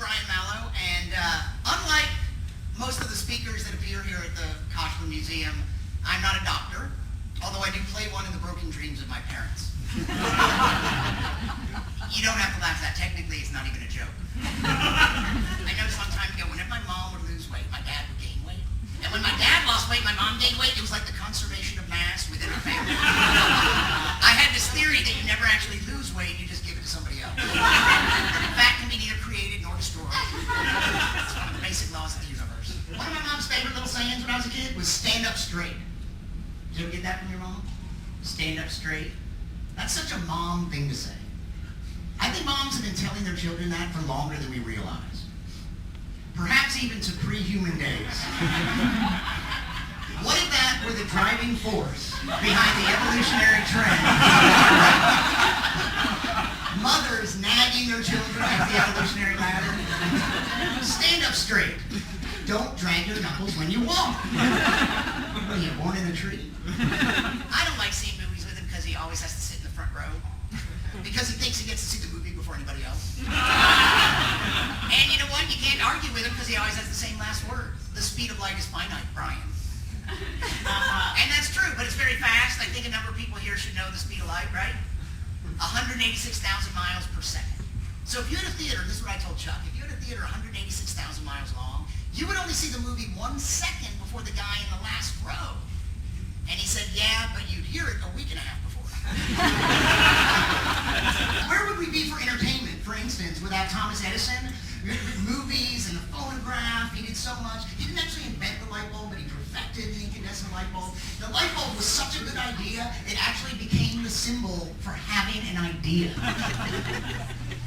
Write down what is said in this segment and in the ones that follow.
Brian Mallow, and unlike most of the speakers that appear here at the Koshland Museum, I'm not a doctor, although I do play one in the broken dreams of my parents. You don't have to laugh at that. Technically, it's not even a joke. I know some time ago, whenever my mom would lose weight, my dad would gain weight. And when my dad lost weight, my mom gained weight. It was like the conservation of mass within our family. I had this theory that you never actually lose weight, you just give it to somebody else. Fat can be neither created nor destroyed. It's one of the basic laws of the universe. One of my mom's favorite little sayings when I was a kid was stand up straight. Did you ever get that from your mom? Stand up straight. That's such a mom thing to say. I think moms have been telling their children that for longer than we realize. Perhaps even to pre-human days. What if that were the driving force behind the evolutionary trend? Mothers nagging their children up the evolutionary ladder. Stand up straight. Don't drag your knuckles when you walk. What are you, born in a tree? I don't like seeing movies with him because he always has to sit in the front row. Because he thinks he gets to see the movie before anybody else. And you know what? You can't argue with him because he always has the same last word. The speed of light is finite, Brian. And that's true, but it's very fast. I think a number of people here should know the speed of light, right? 186,000 miles per second. So if you had a theater, this is what I told Chuck, if you had a theater 186,000 miles long, you would only see the movie 1 second before the guy in the last row. And he said, yeah, but you'd hear it a week and a half before. Where would we be for entertainment, for instance, without Thomas Edison? Movies and the phonograph, he did so much. He didn't actually invent the light bulb, but he perfected the incandescent light bulb. The light bulb was such a good idea, it actually became the symbol for having an idea.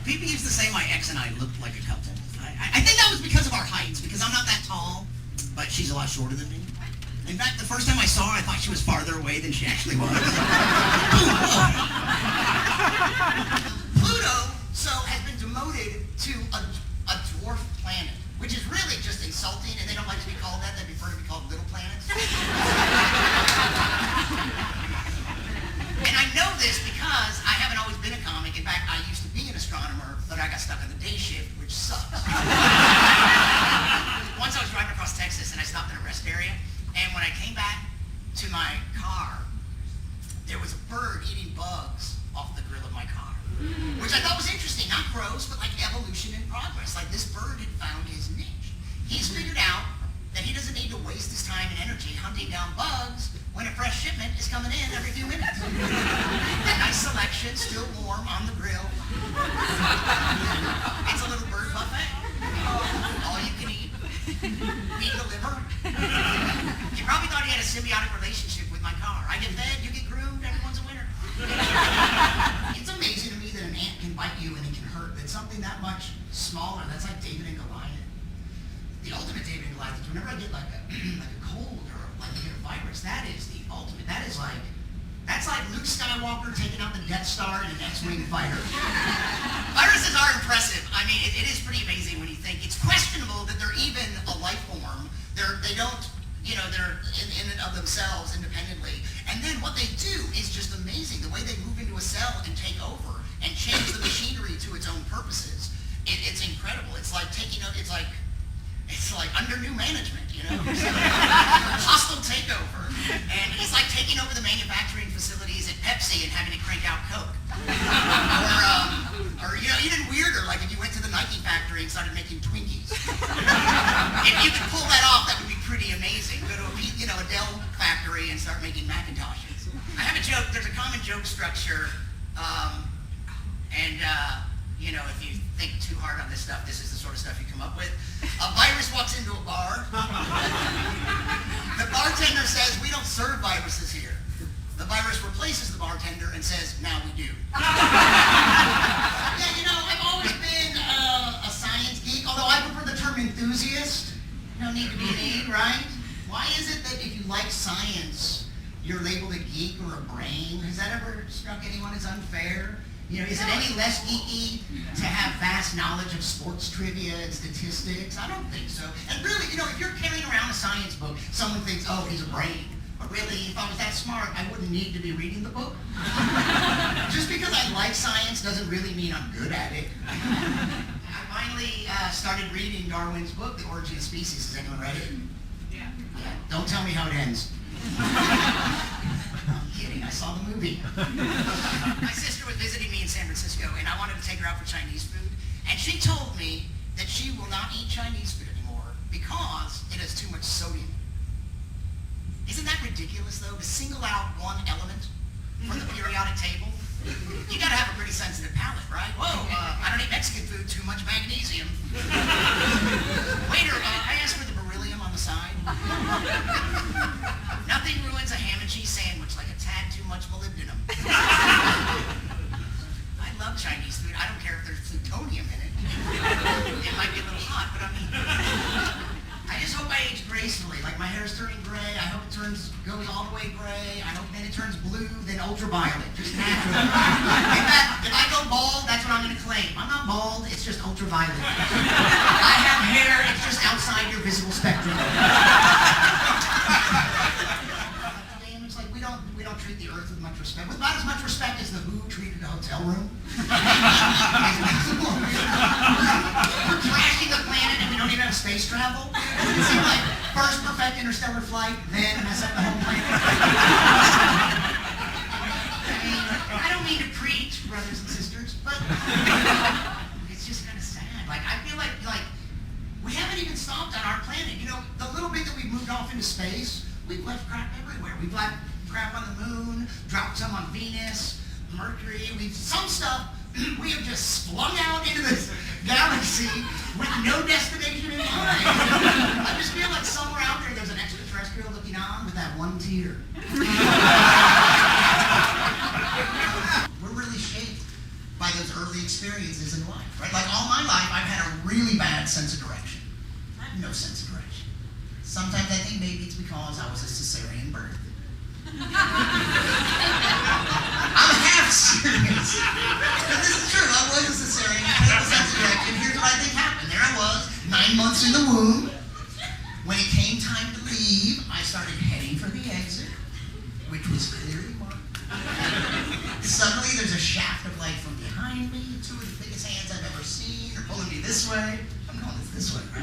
People used to say my ex and I looked like a couple. I think that was because of our heights, because I'm not that tall, but she's a lot shorter than me. In fact, the first time I saw her, I thought she was farther away than she actually was. Pluto, has been demoted to a dwarf planet, which is really just insulting, and they don't like to be called that. They prefer to be called little planets. And I know this because I haven't always been a comic. In fact, I used to be an astronomer, but I got stuck on the day shift, which sucks. Once I was driving across Texas, and I stopped in a rest area, and when I came back to my car, there was a bird eating bugs off the grill of my car, which I thought was interesting, not gross, but like evolution in progress. Like this bird had found his niche. He's figured out that he doesn't need to waste his time and energy hunting down bugs when a fresh shipment is coming in every few minutes. A nice selection, still warm on the grill. It's a little bird buffet. All you can eat. Meat and the liver. You probably thought he had a symbiotic relationship with my car. I get fed, you get groomed, everyone's a winner. It's amazing to me that an ant can bite you and it can hurt. That something that much smaller, that's like David and Goliath. The ultimate David and Goliath is whenever I get like a cold or like I get a virus, that is the ultimate. That's like Luke Skywalker taking out the Death Star in an X-Wing fighter. Viruses are impressive. I mean, it is pretty amazing when you think. It's questionable that they're even a life form. They don't, they're in and of themselves independently. And then what they do is just amazing. The way they move into a cell and take over and change the machinery to its own purposes. It's incredible. It's like under new management, hostile takeover. And it's like taking over the manufacturing facilities at Pepsi and having to crank out Coke. Or even weirder, like if you went to the Nike factory and started making Twinkies. If you could pull that off, that would be pretty amazing. Go to a Dell factory and start making Macintoshes. I have a joke. There's a common joke structure, if you think too hard on this stuff, this is the sort of stuff you come up with. A virus walks into a bar. The bartender says, "We don't serve viruses here." The virus replaces the bartender and says, "Now we do." I've always been a science geek, although I prefer the term enthusiast. No need to be an E, right? Why is it that if you like science, you're labeled a geek or a brain? Has that ever struck anyone as unfair? Is it any less geeky to have vast knowledge of sports trivia and statistics? I don't think so. And really, if you're carrying around a science book, someone thinks, oh, he's a brain. But really, if I was that smart, I wouldn't need to be reading the book. Just because I like science doesn't really mean I'm good at it. I finally started reading Darwin's book, The Origin of Species. Has anyone read it? Yeah. Don't tell me how it ends. I'm kidding, I saw the movie. My sister was visiting me in San Francisco, and I wanted to take her out for Chinese food. And she told me that she will not eat Chinese food anymore because it has too much sodium. Isn't that ridiculous, though, to single out one element from the periodic table? You gotta have a pretty sensitive palate, right? Whoa, I don't eat Mexican food, too much magnesium. Waiter, I asked for the beryllium on the side. Nothing ruins a ham and cheese sandwich like a tad too much molybdenum. I love Chinese food. I don't care if there's plutonium in it. It might be a little hot, but I mean, I just hope I age gracefully. Like my hair's turning gray. I hope it goes all the way gray. I hope then it turns blue, then ultraviolet, just naturally. If I go bald, that's what I'm going to claim. I'm not bald. It's just ultraviolet. I have hair. It's just outside your visible spectrum. It's like we don't treat the earth with much respect. With about as much respect as the Who treated a hotel room. We're trashing the planet and we don't even have space travel. It seems like first perfect interstellar flight, then mess up the whole planet. I don't mean to preach, brothers and sisters, but it's just kind of sad. Like I feel like we haven't even stopped on our planet. You know, the little bit that we've moved off into space, we've left crap everywhere. We've left crap on the moon, dropped some on Venus, Mercury. Some stuff we have just flung out into this galaxy with no destination in mind. I just feel like somewhere out there's an extraterrestrial looking on with that one tear. We're really shaped by those early experiences in life, right? Like all my life, I've had a really bad sense of direction. I have no sense of direction. Sometimes I think maybe it's because I was a cesarean birth. I'm half serious. But this is true. I was a cesarean. I had a sense of direction. Here's what I think happened. There I was, 9 months in the womb. When it came time to leave, I started heading for the exit, which was clearly marked. Suddenly, there's a shaft of light from behind me. 2 of the biggest hands I've ever seen are pulling me this way. I'm going this way, right?